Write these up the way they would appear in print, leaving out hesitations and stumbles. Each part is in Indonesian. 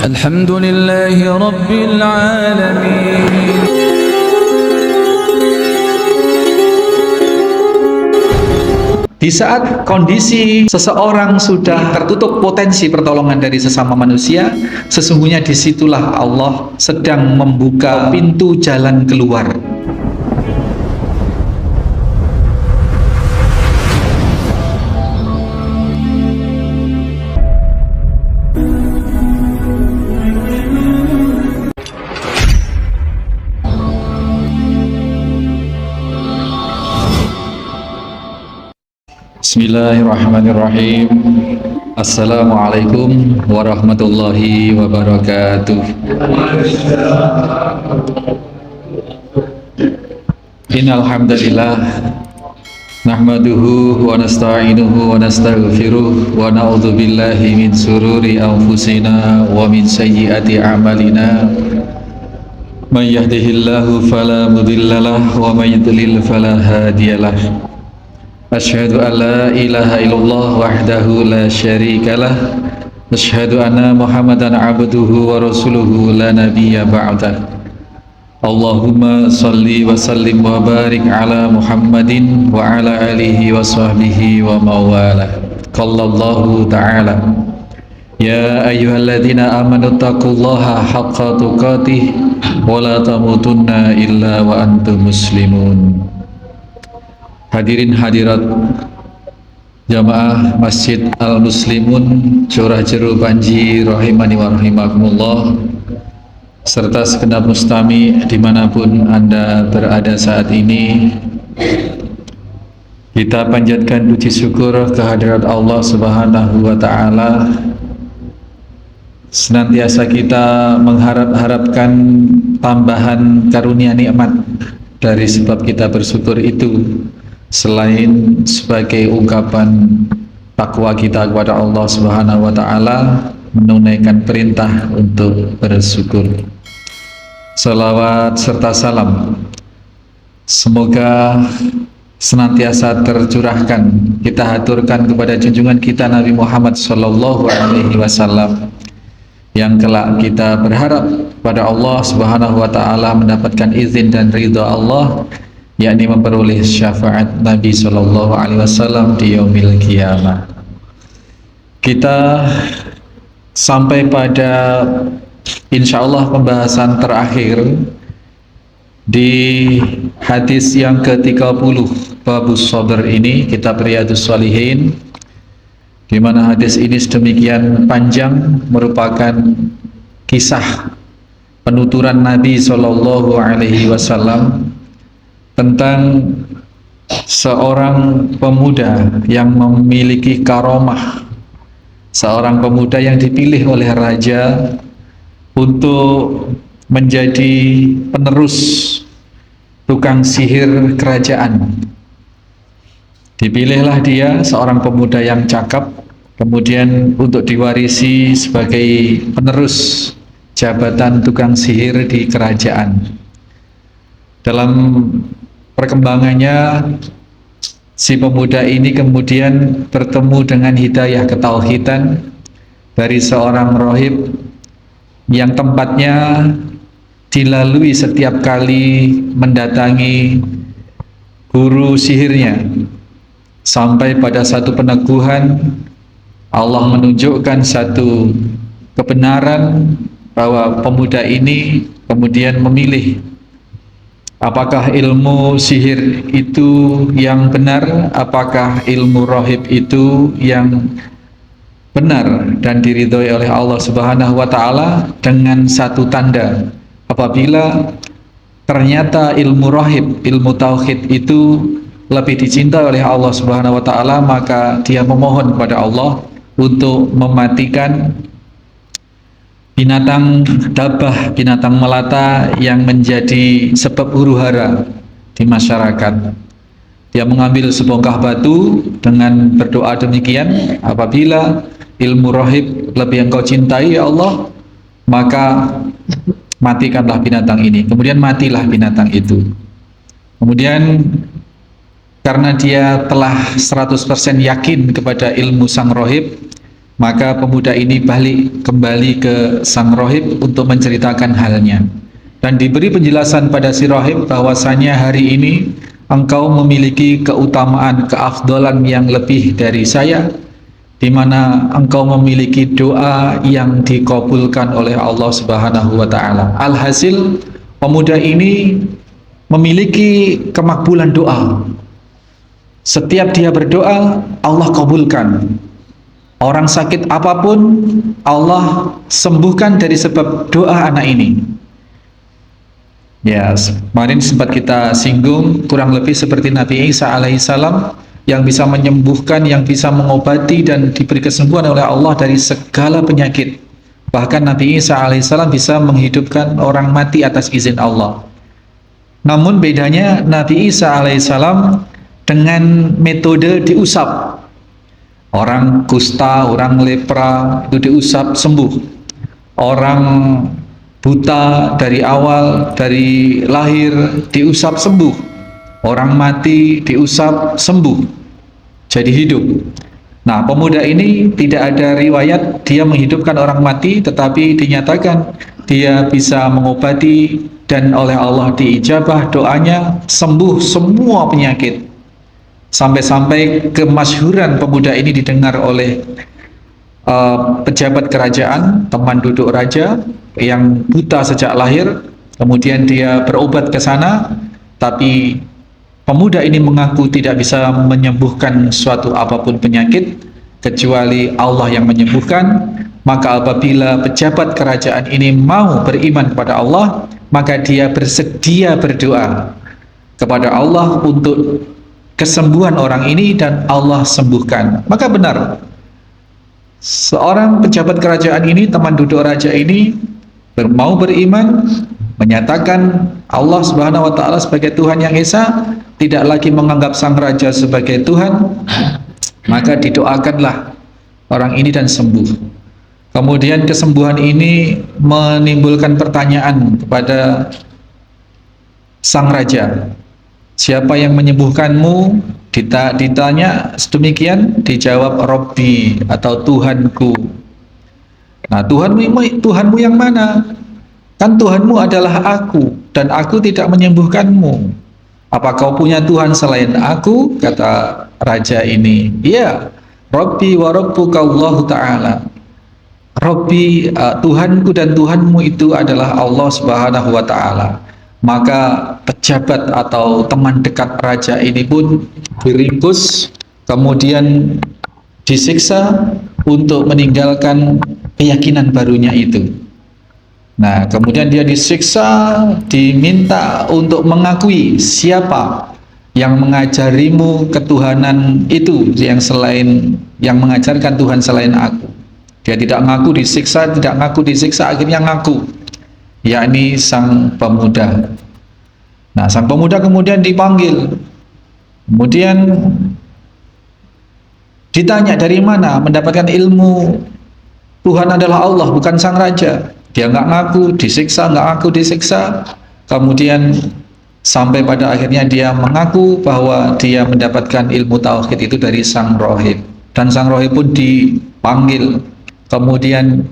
الحمد لله رب العالمين. Di saat kondisi seseorang sudah tertutup potensi pertolongan dari sesama manusia, sesungguhnya disitulah Allah sedang membuka pintu jalan keluar. Bismillahirrahmanirrahim. Assalamualaikum warahmatullahi wabarakatuh. Innal hamdalillah nahmaduhu wa nasta'inuhu wa nastaghfiruh wa na'udzu billahi min sururi anfusina wa min sayyiati a'malina. May yahdihillahu fala mudhillalah wa may yudlil fala hadiyalah. Asyhadu an la ilaha illallah wahdahu la syarikalah. Asyhadu anna Muhammadan abduhu wa rasuluhu la nabiyya ba'dah. Allahumma salli wa sallim wa barik ala Muhammadin wa ala alihi wa sahbihi wa mawalah. Qallallahu ta'ala ya ayyuhalladzina amanu taqullaha haqqa tuqatih wa la tamutunna illa wa antum muslimun. Hadirin hadirat jamaah Masjid Al-Muslimun Curah Jeru Panji rahimani wa rahimakumullah, serta segenap mustami dimanapun Anda berada saat ini. Kita panjatkan puji syukur kehadirat Allah Subhanahu wa ta'ala. Senantiasa kita mengharap-harapkan tambahan karunia nikmat dari sebab kita bersyukur itu, selain sebagai ungkapan takwa kita kepada Allah Subhanahu wa ta'ala, menunaikan perintah untuk bersyukur. Salawat serta salam semoga senantiasa tercurahkan, kita haturkan kepada junjungan kita Nabi Muhammad sallallahu alaihi wasallam, yang kelak kita berharap pada Allah Subhanahu wa ta'ala mendapatkan izin dan ridha Allah, yakni memperoleh syafaat Nabi Sallallahu Alaihi Wasallam di yaumil qiyamah. Kita sampai pada insyaallah pembahasan terakhir di hadis yang ke-30 babus sabr ini, kitab Riyadhus Shalihin, di mana hadis ini sedemikian panjang, merupakan kisah penuturan Nabi Sallallahu Alaihi Wasallam tentang seorang pemuda yang memiliki karomah, seorang pemuda yang dipilih oleh raja untuk menjadi penerus tukang sihir kerajaan. Dipilihlah dia, seorang pemuda yang cakap, kemudian untuk diwarisi sebagai penerus jabatan tukang sihir di kerajaan. Dalam perkembangannya, si pemuda ini kemudian bertemu dengan hidayah ketauhidan dari seorang rohib yang tempatnya dilalui setiap kali mendatangi guru sihirnya, sampai pada satu peneguhan Allah menunjukkan satu kebenaran bahwa pemuda ini kemudian memilih apakah ilmu sihir itu yang benar, apakah ilmu rohib itu yang benar dan diridhoi oleh Allah Subhanahu wa ta'ala, dengan satu tanda: apabila ternyata ilmu rohib, ilmu tauhid itu lebih dicintai oleh Allah Subhanahu wa ta'ala, maka dia memohon kepada Allah untuk mematikan binatang dabah, binatang melata yang menjadi sebab huru-hara di masyarakat. Dia mengambil sebongkah batu dengan berdoa demikian: apabila ilmu rohib lebih engkau cintai ya Allah, maka matikanlah binatang ini. Kemudian matilah binatang itu. Kemudian karena dia telah 100% yakin kepada ilmu sang rohib, Maka pemuda ini balik kembali ke sang rohib untuk menceritakan halnya. Dan diberi penjelasan pada si rohib bahwasanya hari ini engkau memiliki keutamaan, keafdolan yang lebih dari saya, di mana engkau memiliki doa yang dikabulkan oleh Allah Subhanahu wa taala. Alhasil, pemuda ini memiliki kemakbulan doa. Setiap dia berdoa, Allah kabulkan. Orang sakit apapun, Allah sembuhkan dari sebab doa anak ini. Ya, kemarin sempat kita singgung, kurang lebih seperti Nabi Isa alaihissalam yang bisa menyembuhkan, yang bisa mengobati dan diberi kesembuhan oleh Allah dari segala penyakit. Bahkan Nabi Isa alaihissalam bisa menghidupkan orang mati atas izin Allah. Namun bedanya Nabi Isa alaihissalam dengan metode diusap. Orang kusta, orang lepra itu diusap sembuh. Orang buta dari awal, dari lahir diusap sembuh. Orang mati diusap sembuh, jadi hidup. Nah, pemuda ini tidak ada riwayat dia menghidupkan orang mati, tetapi dinyatakan dia bisa mengobati dan oleh Allah diijabah doanya, sembuh semua penyakit. Sampai-sampai kemasyhuran pemuda ini didengar oleh pejabat kerajaan, teman duduk raja yang buta sejak lahir. Kemudian dia berobat ke sana, tapi pemuda ini mengaku tidak bisa menyembuhkan suatu apapun penyakit kecuali Allah yang menyembuhkan. Maka apabila pejabat kerajaan ini mau beriman kepada Allah, maka dia bersedia berdoa kepada Allah untuk kesembuhan orang ini dan Allah sembuhkan. Maka benar, seorang pejabat kerajaan ini, teman duduk raja ini mau beriman, menyatakan Allah Subhanahu wa taala sebagai Tuhan yang Esa, tidak lagi menganggap sang raja sebagai Tuhan, maka didoakanlah orang ini dan sembuh. Kemudian kesembuhan ini menimbulkan pertanyaan kepada sang raja, siapa yang menyembuhkanmu? Ditanya sedemikian, dijawab Robbi atau Tuhanku. Nah, Tuhanmu yang mana? Kan Tuhanmu adalah aku, dan aku tidak menyembuhkanmu. Apa kau punya Tuhan selain aku? Kata raja ini. Iya, Robbi wa Rabbuka Allahu Ta'ala. Robbi, Tuhanku dan Tuhanmu itu adalah Allah Subhanahu wa Ta'ala. Maka pejabat atau teman dekat raja ini pun diringkus, kemudian disiksa untuk meninggalkan keyakinan barunya itu. Nah, kemudian dia disiksa, diminta untuk mengakui siapa yang mengajarimu ketuhanan itu, yang mengajarkan Tuhan selain aku. Dia tidak ngaku, disiksa, tidak ngaku, disiksa, akhirnya ngaku, yakni sang pemuda. Nah, sang pemuda kemudian dipanggil, kemudian ditanya dari mana mendapatkan ilmu Tuhan adalah Allah, bukan sang raja. Dia nggak ngaku, disiksa, nggak ngaku, disiksa. Kemudian sampai pada akhirnya dia mengaku bahwa dia mendapatkan ilmu tauhid itu dari sang rohib. Dan sang rohib pun dipanggil, kemudian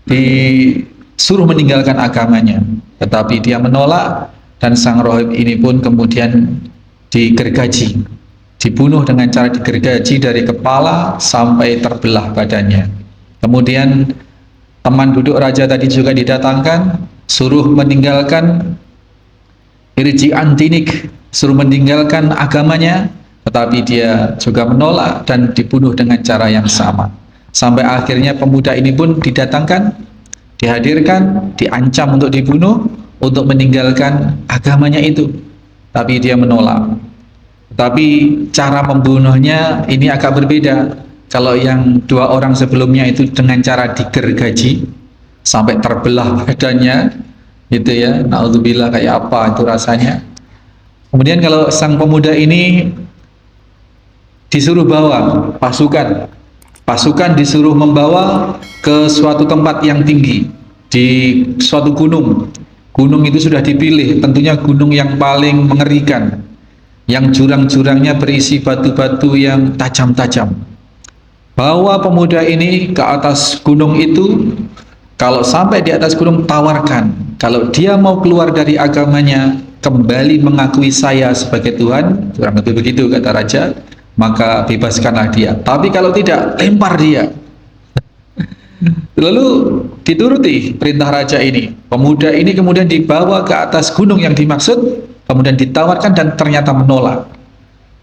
disuruh meninggalkan agamanya, tetapi dia menolak, dan sang rohib ini pun kemudian digergaji, dibunuh dengan cara digergaji dari kepala sampai terbelah badannya. Kemudian teman duduk raja tadi juga didatangkan, suruh meninggalkan irji antinik, suruh meninggalkan agamanya, tetapi dia juga menolak dan dibunuh dengan cara yang sama. Sampai akhirnya pemuda ini pun didatangkan, dihadirkan, diancam untuk dibunuh, untuk meninggalkan agamanya itu, tapi dia menolak. Tapi cara membunuhnya ini agak berbeda. Kalau yang dua orang sebelumnya itu dengan cara digergaji sampai terbelah badannya, gitu ya, naudzubillah, kayak apa itu rasanya. Kemudian kalau sang pemuda ini disuruh bawa pasukan disuruh membawa ke suatu tempat yang tinggi, di suatu gunung. Gunung itu sudah dipilih, tentunya gunung yang paling mengerikan, yang jurang-jurangnya berisi batu-batu yang tajam-tajam. bawa pemuda ini ke atas gunung itu. Kalau sampai di atas gunung, tawarkan. Kalau dia mau keluar dari agamanya, kembali mengakui saya sebagai Tuhan, kurang lebih begitu kata raja, maka bebaskanlah dia. Tapi kalau tidak, lempar dia. Lalu dituruti perintah raja ini. Pemuda ini kemudian dibawa ke atas gunung yang dimaksud, kemudian ditawarkan dan ternyata menolak.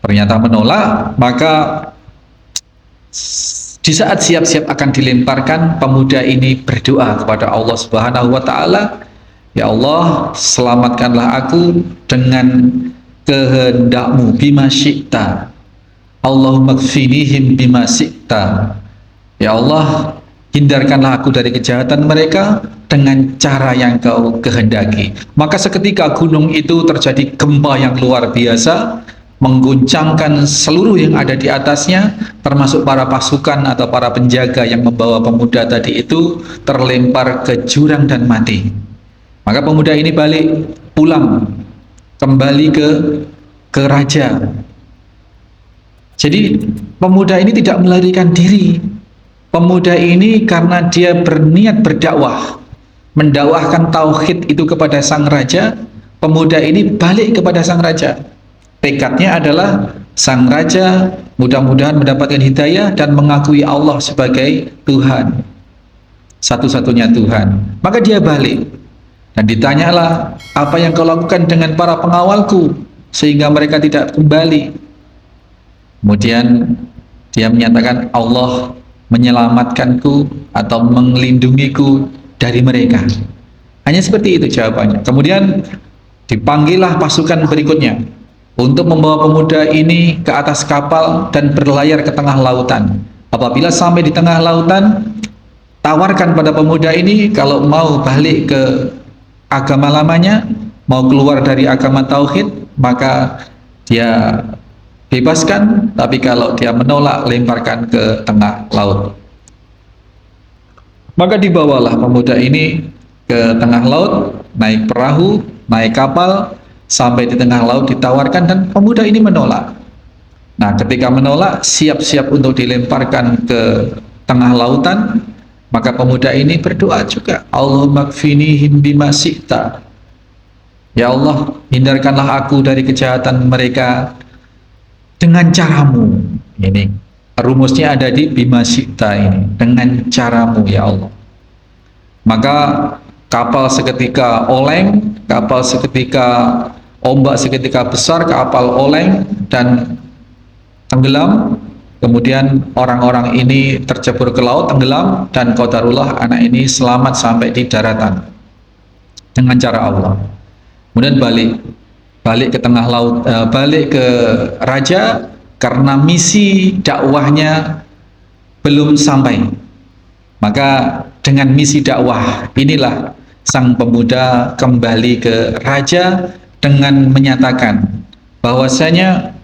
Ternyata menolak, maka di saat siap-siap akan dilemparkan, pemuda ini berdoa kepada Allah Subhanahu wa taala, "Ya Allah, selamatkanlah aku dengan kehendak-Mu, bima syi'ta. Allahumma kfinihim bima syi'ta." Ya Allah, hindarkanlah aku dari kejahatan mereka dengan cara yang Kau kehendaki. Maka seketika gunung itu terjadi gempa yang luar biasa, mengguncangkan seluruh yang ada di atasnya, termasuk para pasukan atau para penjaga yang membawa pemuda tadi itu terlempar ke jurang dan mati. Maka pemuda ini balik pulang, kembali ke raja. Jadi pemuda ini tidak melarikan diri. Pemuda ini karena dia berniat berdakwah, mendakwahkan tauhid itu kepada sang raja, pemuda ini balik kepada sang raja. Tekadnya adalah sang raja mudah-mudahan mendapatkan hidayah dan mengakui Allah sebagai Tuhan, satu-satunya Tuhan. Maka dia balik dan ditanyalah, apa yang kau lakukan dengan para pengawalku sehingga mereka tidak kembali? Kemudian dia menyatakan, Allah menyelamatkanku atau melindungiku dari mereka. Hanya seperti itu jawabannya. Kemudian dipanggillah pasukan berikutnya untuk membawa pemuda ini ke atas kapal dan berlayar ke tengah lautan. Apabila sampai di tengah lautan, tawarkan pada pemuda ini kalau mau balik ke agama lamanya, mau keluar dari agama tauhid, maka dia bebaskan, tapi kalau dia menolak, lemparkan ke tengah laut. Maka dibawalah pemuda ini ke tengah laut, naik perahu, naik kapal, sampai di tengah laut ditawarkan dan pemuda ini menolak. Nah, ketika menolak, siap-siap untuk dilemparkan ke tengah lautan, maka pemuda ini berdoa juga, Allahumma kfinihim bima syi'ta. Ya Allah, hindarkanlah aku dari kejahatan mereka dengan caramu. Ini rumusnya ada di bima syi'ta ini, dengan caramu ya Allah. Maka kapal seketika oleng, kapal seketika ombak seketika besar, kapal oleng dan tenggelam. Kemudian orang-orang ini tercebur ke laut, tenggelam, dan qadarullah anak ini selamat sampai di daratan dengan cara Allah. Kemudian balik ke tengah laut, balik ke raja karena misi dakwahnya belum sampai. Maka dengan misi dakwah inilah sang pemuda kembali ke raja dengan menyatakan bahwasanya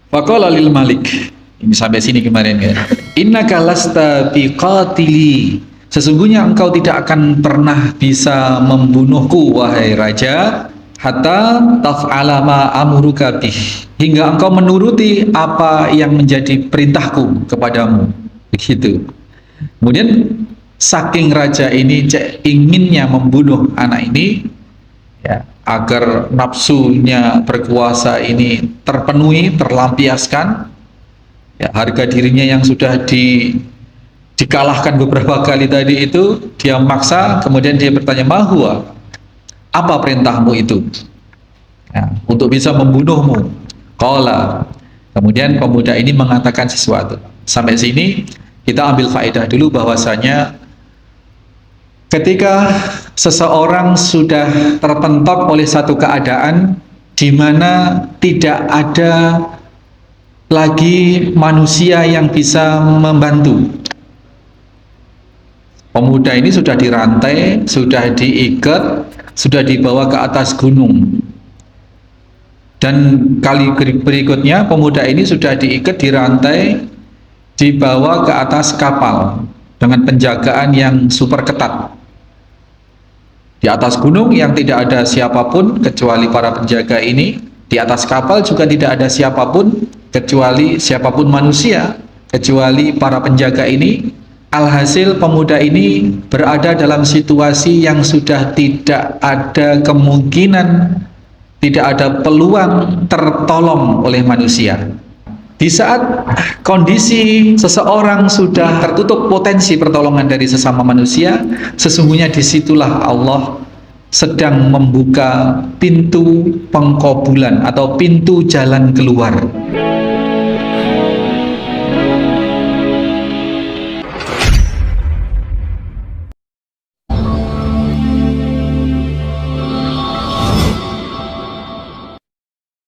faqala lil malik, ini sampai sini kemarin ya, innaka lasta biqatili, sesungguhnya engkau tidak akan pernah bisa membunuhku wahai raja, hatta taf'ala ma amuruka bih, hingga engkau menuruti apa yang menjadi perintahku kepadamu. Begitu. Kemudian saking raja ini inginnya membunuh anak ini ya, agar nafsunya berkuasa ini terpenuhi, terlampiaskan ya, harga dirinya yang sudah dikalahkan beberapa kali tadi itu, dia maksa. Kemudian dia bertanya, mahua, apa perintahmu itu ya, untuk bisa membunuhmu? Qala, kemudian pemuda ini mengatakan sesuatu. Sampai sini kita ambil faedah dulu bahwasanya ketika seseorang sudah terpentok oleh satu keadaan di mana tidak ada lagi manusia yang bisa membantu, pemuda ini sudah dirantai, sudah diikat, sudah dibawa ke atas gunung, dan kali berikutnya pemuda ini sudah diikat, dirantai, dibawa ke atas kapal dengan penjagaan yang super ketat di atas gunung yang tidak ada siapapun kecuali para penjaga ini. Di atas kapal juga tidak ada siapapun kecuali siapapun manusia kecuali para penjaga ini. Alhasil pemuda ini berada dalam situasi yang sudah tidak ada kemungkinan, tidak ada peluang tertolong oleh manusia. Di saat kondisi seseorang sudah tertutup potensi pertolongan dari sesama manusia, sesungguhnya disitulah Allah sedang membuka pintu pengkabulan atau pintu jalan keluar.